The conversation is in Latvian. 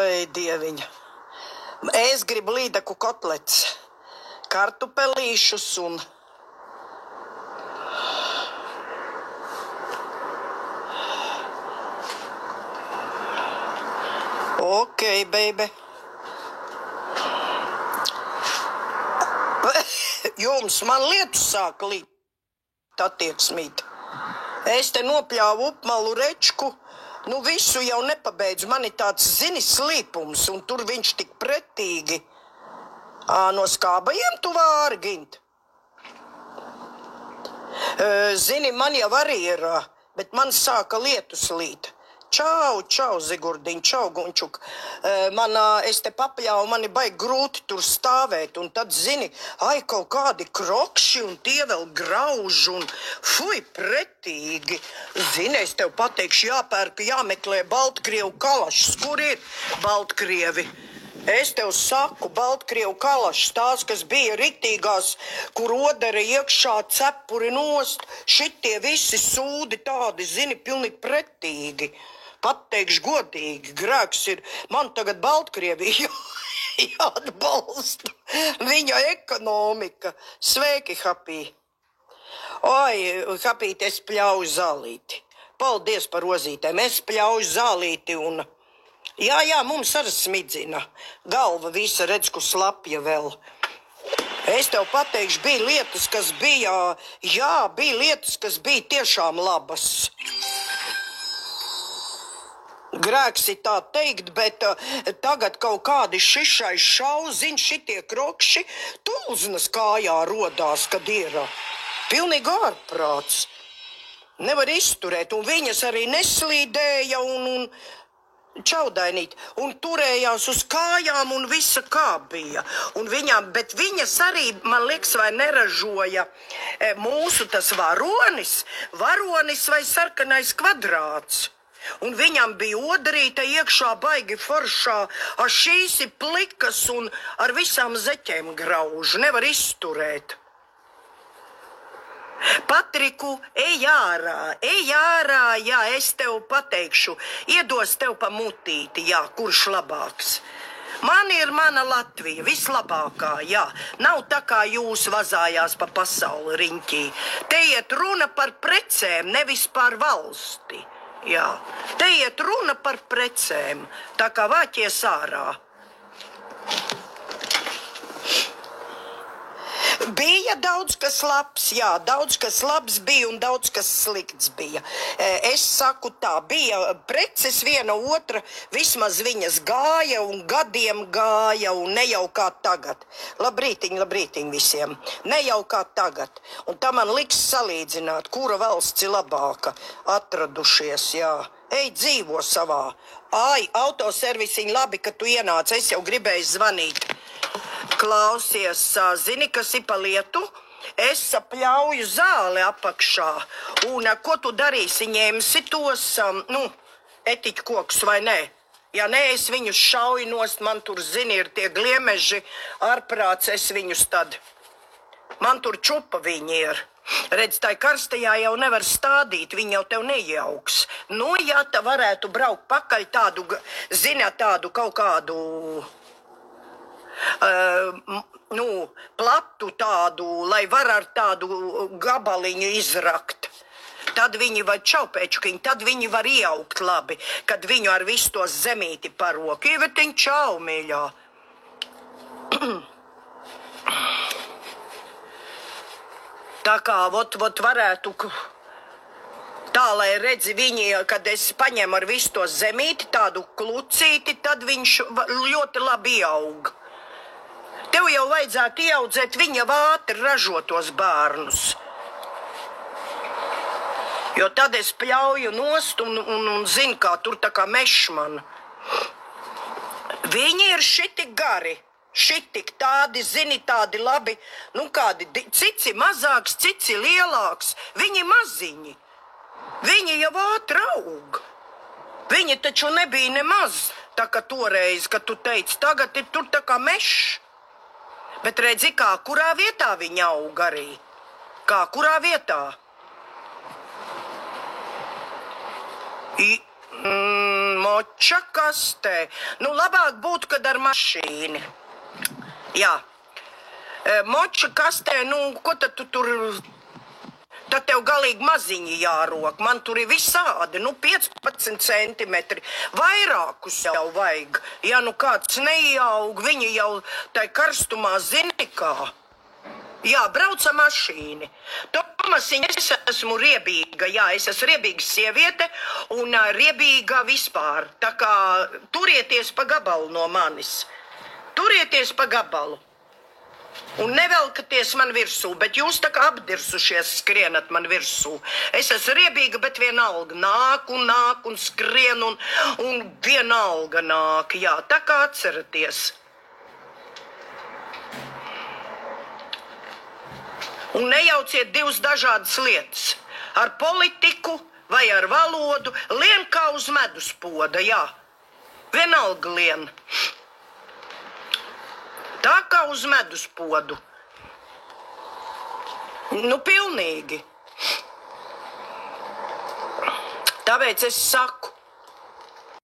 Ai, dieviņa. Es gribu līdaku kotlets, kartupelīšus un... Ok, baby. Jums man lietus sāk līt attieksmīt. Es te nopļāvu upmalu rečku, nu visu jau nepabeidzu. Man ir tāds, zini, slīpums, un tur viņš tik pretīgi. No skābajiem tu vāri, Gint? Zini, man jau arī ir, bet man sāka lietus līt. Čau, Zigurdiņ, čau, Gunčuk. Es te papļāvu, man ir baigi grūti tur stāvēt, un tad, zini, ai, kaut kādi krokši, un tie vēl grauž, un fuj, pretīgi. Zini, es tev pateikšu, jāpērk, jāmeklē Baltkrievu kalašas. Kur ir Baltkrievi? Es tev saku, Baltkrievu kalašas, tās, kas bija riktīgās, kur odere iekšā cepuri nost, šitie visi sūdi tādi, zini, pilnīgi pretīgi. Pateikšu godīgi, grēks ir, man tagad Baltkrievija jāatbalsta, viņa ekonomika. Sveiki, Hapī. Oi, Hapīt, es pļauju zālīti. Paldies par rozītēm, es pļauju zālīti un... Jā, mums arī smidzina. Galva visa redz, kur slapja vēl. Es tev pateikšu, bija lietas, kas bija, bija lietas, kas bija tiešām labas. Grēks ir tā teikt, bet tagad kaut kādi šišai šauziņ, šitie krokši, tulznas kājā rodās, kad ir pilnīgi ārprāts. Nevar izturēt, un viņas arī neslīdēja un čaudainīt, un turējās uz kājām un visa kā bija. Un viņām, bet viņas arī, man liekas, vai neražoja mūsu tas varonis vai sarkanais kvadrāts. Un viņam bija odarīta iekšā baigi foršā, šīs ir plikas un ar visām zeķēm grauž, nevar izturēt. Patriku, ej ārā, jā, es tev pateikšu, iedos tev pa mutīti, jā, kurš labāks. Man ir mana Latvija, vislabākā, jā, nav tā kā jūs vazājās pa pasauli riņķī. Te iet runa par precēm, nevis par valsti. Jā, te iet runa par precēm, tā kā vāķies ārā. Bija daudz kas labs, jā, daudz kas labs bija un daudz kas slikts bija. Es saku tā, bija preces viena otra, vismaz viņas gāja un gadiem gāja un ne jau kā tagad. Labrītiņ visiem, ne jau kā tagad. Un tā man liks salīdzināt, kura valsts ir labāka, atradušies, jā. Ej, dzīvo savā. Ai, autoservisiņ, labi, ka tu ienāc, es jau gribēju zvanīt. Klausies, zini, kas ir pa lietu? Es pļauju zāli apakšā. Un ko tu darīsi? Ņemsi tos, etiķu kokus vai nē? Ja nē, es viņus šauju nost, man tur, zini, ir tie gliemeži, ārprāts, es viņus tad. Man tur čupa viņi ir. Redz, tai karstajā jau nevar stādīt, viņi jau tev nejauks. Nu, ja tā varētu braukt pakaļ tādu, zini, tādu kaut kādu... platu tādu, lai var ar tādu gabaliņu izrakt. Tad viņi var čaupēčkiņi, tad viņi var iejaukt labi, kad viņu ar visu to zemīti parok. Ievetiņ, čau, mīļā. Tā kā, vot varētu... Tā, lai redzi viņi, kad es paņemu ar visu to zemīti, tādu klucīti, tad viņš ļoti labi ieaug. Tev jau vajadzētu ieaudzēt viņa ātri ražotos bērnus. Jo tad es pļauju nost un zinu, kā tur tā kā mešs man. Viņi ir šitik gari, šitik tādi, zini, tādi labi, kādi, cits ir mazāks, cits ir lielāks, viņi maziņi. Viņi jau ātri aug. Viņi taču nebija nemaz, tā kā toreiz, kad tu teici, tagad ir tur tā kā mešs. Bet redzi, kā kurā vietā viņa aug arī? Kā kurā vietā? moča kastē. Nu, labāk būtu, kad ar mašīni. Jā. Moča kastē, nu, ko tad tu tur... Tad tev galīgi maziņi jārok. Man tur ir visādi, nu, 15 centimetri. Vairākus jau vajag. Ja nu kāds neieaug, viņi jau tai karstumā zini kā. Jā, brauca mašīni. Tomasiņ, es esmu riebīga, jā, es esmu riebīga sieviete un riebīga vispār. Tā kā turieties pa gabalu no manis. Turieties pa gabalu. Un nevelkaties man virsū, bet jūs tā kā apdirsušies skrienat man virsū. Es esmu riebīga, bet vienalga nāk un skrien un vienalga nāk, jā, tā kā atceraties. Un nejauciet divas dažādas lietas. Ar politiku vai ar valodu, lien kā uz medus poda, jā. Vienalga lien. Tā kā uz medus podu. Nu, pilnīgi. Tāpēc es saku.